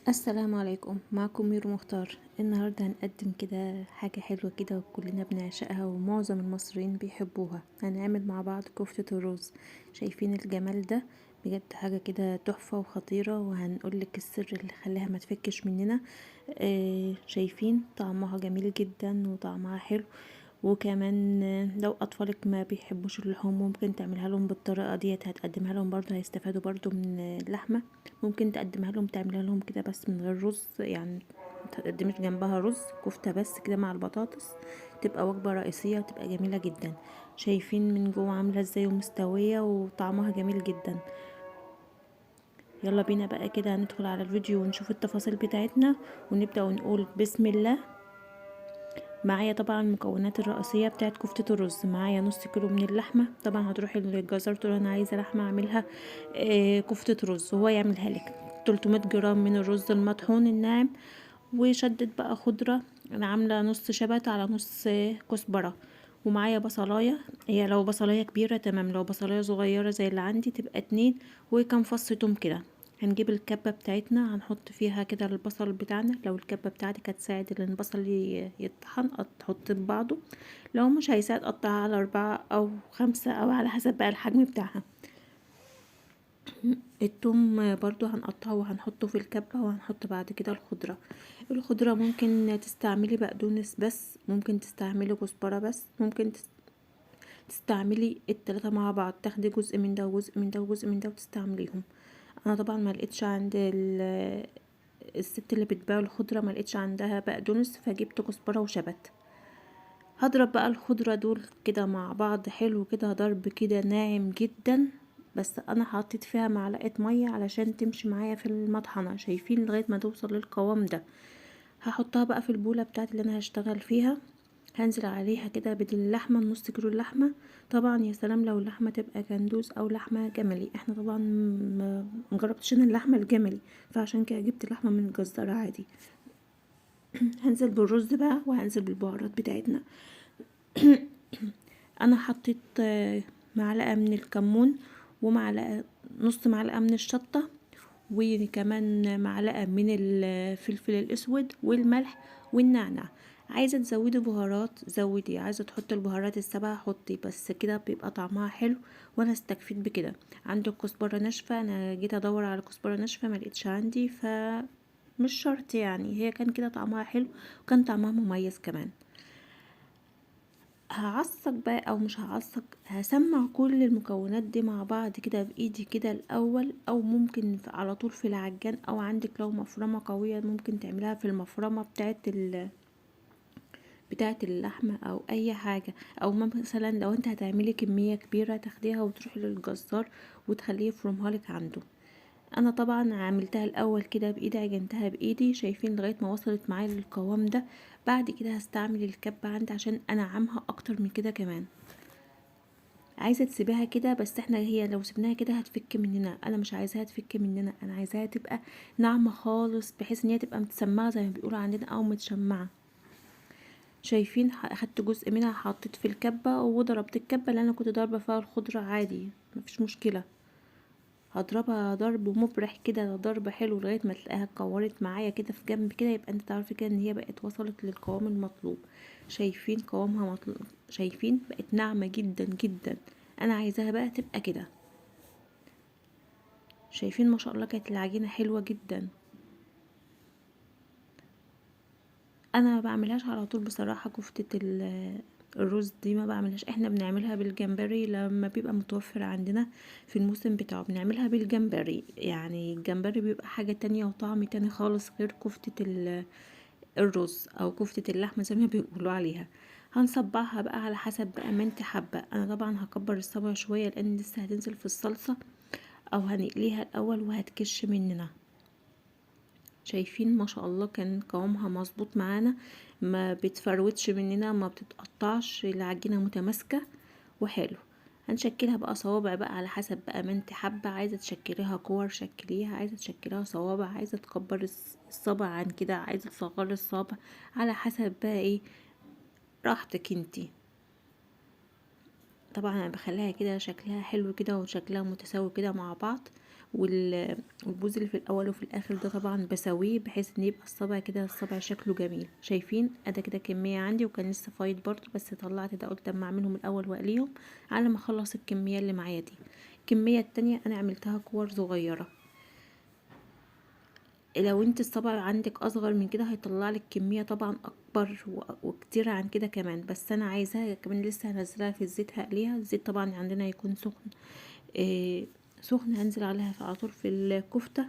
السلام عليكم، معكم ميرو مختار. النهاردة هنقدم كده حاجة حلوة كده وكلنا بنعشقها ومعظم المصريين بيحبوها. هنعمل مع بعض كفتة الرز. شايفين الجمال ده؟ بجد حاجة كده تحفة وخطيرة، وهنقولك السر اللي خلاها ما تفكش مننا. شايفين طعمها جميل جدا وطعمها حلو. وكمان لو اطفالك ما بيحبوش اللحوم ممكن تعملها لهم بالطريقه ديت، هتقدمها لهم برضو هيستفادوا برضو من اللحمه. ممكن تقدمها لهم تعملها لهم كده بس من غير رز، يعني متقدمش جنبها رز، كفته بس كده مع البطاطس، تبقى وجبه رئيسيه وتبقى جميله جدا. شايفين من جوه عامله ازاي ومستويه وطعمها جميل جدا. يلا بينا بقى كده هندخل على الفيديو ونشوف التفاصيل بتاعتنا، ونبدأ ونقول بسم الله. معايا طبعا المكونات الرئيسيه بتاعت كفته الرز. معايا نص كيلو من اللحمه. طبعا هتروحي للجزار تقول انا عايزه لحمه اعملها كفته رز، وهو يعملها لك. 300 جرام من الرز المطحون الناعم، وشدت بقى خضره. انا عامله نص شبت على نص كزبره. ومعايا بصلايه، هي لو بصلايه كبيره تمام، لو بصلايه صغيره زي اللي عندي تبقى 2. وكم فص توم كده. هنجيب الكبة بتاعتنا هنحط فيها كده البصل بتاعنا. لو الكبة بتاعتك هتساعد ان البصل يطحن تحط ببعضه. لو مش هيساعد قطعها على 4 أو 5 أو على حسب بقى الحجم بتاعها. التوم برضو هنقطعه وهنحطه في الكبة، وهنحط بعد كده الخضرة. الخضرة ممكن تستعملي بقدونس بس، ممكن تستعملي كزبرة بس، ممكن تستعملي التلاتة مع بعض، تاخدي جزء من ده وجزء من ده وجزء من ده وتستعمليهم. انا طبعا ما لقيتش عند الست اللي بتبيع الخضره، ما لقيتش عندها بقدونس، فجبت كزبره وشبت. هضرب بقى الخضره دول كده مع بعض حلو كده، ضرب كده ناعم جدا. بس انا حطيت فيها معلقه ميه علشان تمشي معايا في المطحنه، شايفين لغايه ما توصل للقوام ده. هحطها بقى في البوله بتاعتي اللي انا هشتغل فيها. هنزل عليها كده باللحمه، نص كيلو اللحمه. طبعا يا سلام لو اللحمه تبقى كندوز او لحمه جملي، احنا طبعا مجربتش انا اللحمه الجملي، فعشان كده جبت لحمه من الجزار عادي. هنزل بالرز بقى وهنزل بالبهارات بتاعتنا. انا حطيت معلقه من الكمون، ومعلقه نص معلقه من الشطه، وكمان معلقه من الفلفل الاسود والملح والنعناع. عايزه تزودي بهارات زودي، عايزه تحطي البهارات السبعة حطي، بس كده بيبقى طعمها حلو. وانا استكفيت بكده. عندك كزبره ناشفه؟ انا جيت ادور على كزبره ناشفه ما لقيتش عندي، مش شرط يعني، هي كان كده طعمها حلو وكان طعمها مميز كمان. هعصق بقى او مش هعصق، هسمع كل المكونات دي مع بعض كده بايدي كده الاول، او ممكن على طول في العجان، او عندك لو مفرمة قوية ممكن تعملها في المفرمة بتاعت اللحمة او اي حاجة. او مثلا لو انت هتعملي كمية كبيرة تاخديها وتروحي للجزار وتخليه يفرمها لك عنده. انا طبعا عملتها الاول كده بايدي، عجنتها بايدي، شايفين لغايه ما وصلت معايا للقوام ده. بعد كده هستعمل الكبه عندي عشان انعمها اكتر من كده كمان. عايزه تسيبيها كده، بس احنا هي لو سيبناها كده هتفك مننا، انا مش عايزاها تفك مننا، انا عايزاها تبقى ناعمه خالص، بحيث ان هي تبقى متسمعه زي ما بيقولوا عندنا او متشمعه. شايفين اخدت جزء منها حطيت في الكبه، وضربت الكبه اللي انا كنت ضاربه فيها الخضره عادي، مفيش مشكله. هضربها ضرب مبرح كده، ضرب حلو لغايه ما تلاقيها اتكورت معايا كده في جنب كده، يبقى انت تعرفي كده ان هي بقت وصلت للقوام المطلوب. شايفين قوامها مطلوب؟ شايفين بقت ناعمه جدا جدا. انا عايزاها بقى تبقى كده. شايفين ما شاء الله كانت العجينه حلوه جدا. انا ما بعملهاش على طول بصراحه، كفته الرز دي ما بعملهاش، احنا بنعملها بالجمبري لما بيبقى متوفر عندنا في الموسم بتاعه، بنعملها بالجمبري. يعني الجمبري بيبقى حاجة تانية وطعم تاني خالص غير كفتة الرز او كفتة اللحمة زي ما بيقولوا عليها. هنصبعها بقى على حسب بقى ما انت حابة. انا طبعا هكبر الصبع شوية لان لسه هتنزل في الصلصة، او هنقليها الاول وهتكش مننا. شايفين ما شاء الله كان قوامها مظبوط معانا، ما بتفروتش مننا، ما بتتقطعش، العجينه متماسكه وحلو. هنشكلها بقى صوابع بقى على حسب بقى ما انت حابه، عايزه تشكليها كور شكليها، عايزه تشكليها صوابع، عايزه تكبر الصبع عن كده، عايزه تصغري الصابع، على حسب بقى ايه راحتك انتي. طبعا انا بخليها كده شكلها حلو كده وشكلها متساوي كده مع بعض. والبوز اللي في الاول وفي الاخر ده طبعا بسويه بحيث ان يبقى الصبع كده، الصبع شكله جميل. شايفين ادا كده كميه عندي، وكان لسه فايض برضو بس طلعت ده، قلت اما اعملهم الاول واقليهم على ما اخلص الكميه اللي معايا دي. الكميه التانية انا عملتها كور صغيره. لو انت الصبع عندك اصغر من كده هيطلع لك كميه طبعا اكبر وكتير عن كده كمان، بس انا عايزاها كمان لسه هنزلها في الزيت هقليها. الزيت طبعا عندنا يكون سخن، سخن. هنزل عليها على طول في الكفته،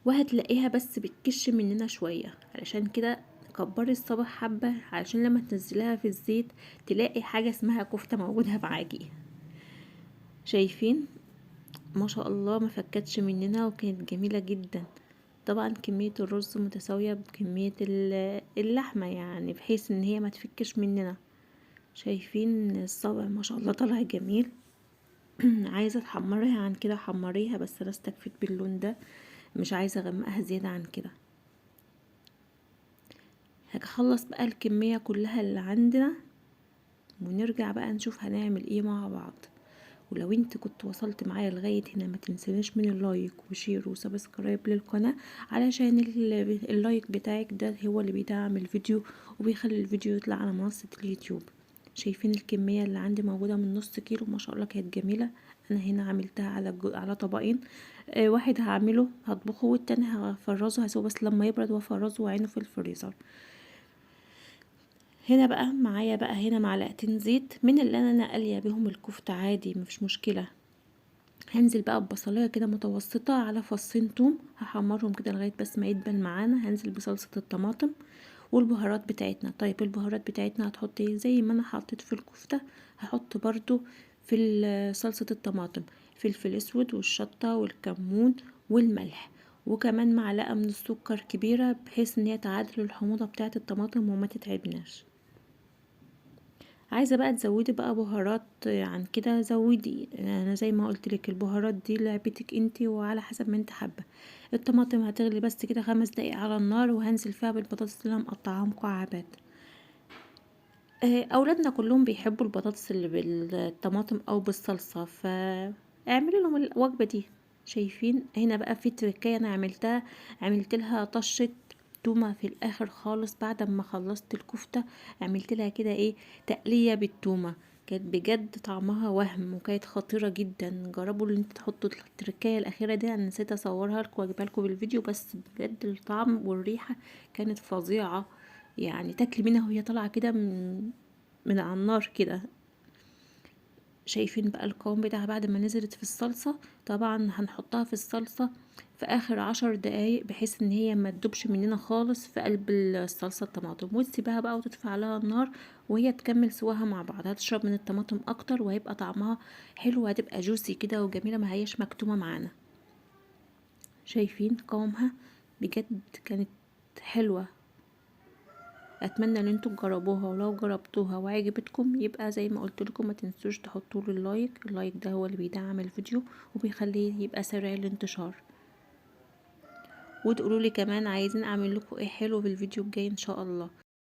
وهتلاقيها بس بتكش مننا شويه. علشان كده كبري الصبع حبه علشان لما تنزليها في الزيت تلاقي حاجه اسمها كفته موجوده معاكي. شايفين ما شاء الله ما فكتش مننا وكانت جميله جدا. طبعا كمية الرز متساوية بكمية اللحمة، يعني بحيث ان هي ما تفكش مننا. شايفين الصبع ما شاء الله طلع جميل. عايزة تحمريها عن كده حمريها، بس انا استكفيت باللون ده، مش عايزة اغمقها زيادة عن كده. هخلص بقى الكمية كلها اللي عندنا ونرجع بقى نشوف هنعمل ايه مع بعض. ولو انت كنت وصلت معايا لغاية هنا ما تنسناش من اللايك وشير وسبسكرايب للقناة، علشان اللايك بتاعك ده هو اللي بيدعم الفيديو وبيخلي الفيديو يطلع على منصة اليوتيوب. شايفين الكمية اللي عندي موجودة من نص كيلو ما شاء الله كانت جميلة. انا هنا عملتها على طبقين. واحد هعمله هطبخه والتاني هفرزه هسيبه بس لما يبرد وافرزه وعينه في الفريزر. هنا بقى معايا بقى هنا معلقتين زيت من اللي انا قاليه بهم الكفتة عادي مفيش مشكلة. هنزل بقى ببصلايه كده متوسطه على فصين توم هحمرهم كده لغايه بس ما يدبل معانا. هنزل بصلصه الطماطم والبهارات بتاعتنا. طيب البهارات بتاعتنا هتحط ايه؟ زي ما انا حطيت في الكفته هحط برضو في صلصه الطماطم فلفل اسود والشطه والكمون والملح، وكمان معلقه من السكر كبيره بحيث ان هي تعادل الحموضه بتاعه الطماطم وما تتعبناش. عايزه بقى تزودي بقى بهارات عن كده زودي، انا زي ما قلت لك البهارات دي لعبتك انتي وعلى حسب ما انت حابه. الطماطم هتغلي بس كده 5 دقايق على النار، وهنزل فيها بالبطاطس اللي انا مقطعاها مكعبات. اولادنا كلهم بيحبوا البطاطس اللي بالطماطم او بالصلصه، فاعملي لهم الوجبه دي. شايفين هنا بقى في تركية انا عملتها، عملت لها طشه تومه في الاخر خالص بعد ما خلصت الكفته. عملت لها كده ايه، تقليه بالتومه. كانت بجد طعمها وهم وكانت خطيره جدا. جربوا ان انتوا تحطوا التركية الاخيره دي، انا نسيت اصورها لكم واجيبها لكم بالفيديو، بس بجد الطعم والريحه كانت فظيعه. يعني تاكلي منها وهي طالعه كده من على النار كده. شايفين بقى القوام بتاعها بعد ما نزلت في الصلصة؟ طبعا هنحطها في الصلصة في اخر 10 دقايق بحيث ان هي ما تدوبش مننا خالص في قلب الصلصة الطماطم، وتسيبها بقى وتطفي عليها النار وهي تكمل سواها مع بعض. هتشرب من الطماطم اكتر وهيبقى طعمها حلو، وهتبقى جوسي كده وجميلة ما هيش مكتومة معانا. شايفين قوامها؟ بجد كانت حلوة. اتمنى ان انتوا تجربوها، ولو جربتوها وعجبتكم يبقى زي ما قلت لكم ما تنسوش تحطوا لي اللايك. اللايك ده هو اللي بيدعم الفيديو وبيخليه يبقى سريع الانتشار. وتقولوا لي كمان عايزين اعمل لكم ايه حلو في الفيديو الجاي ان شاء الله.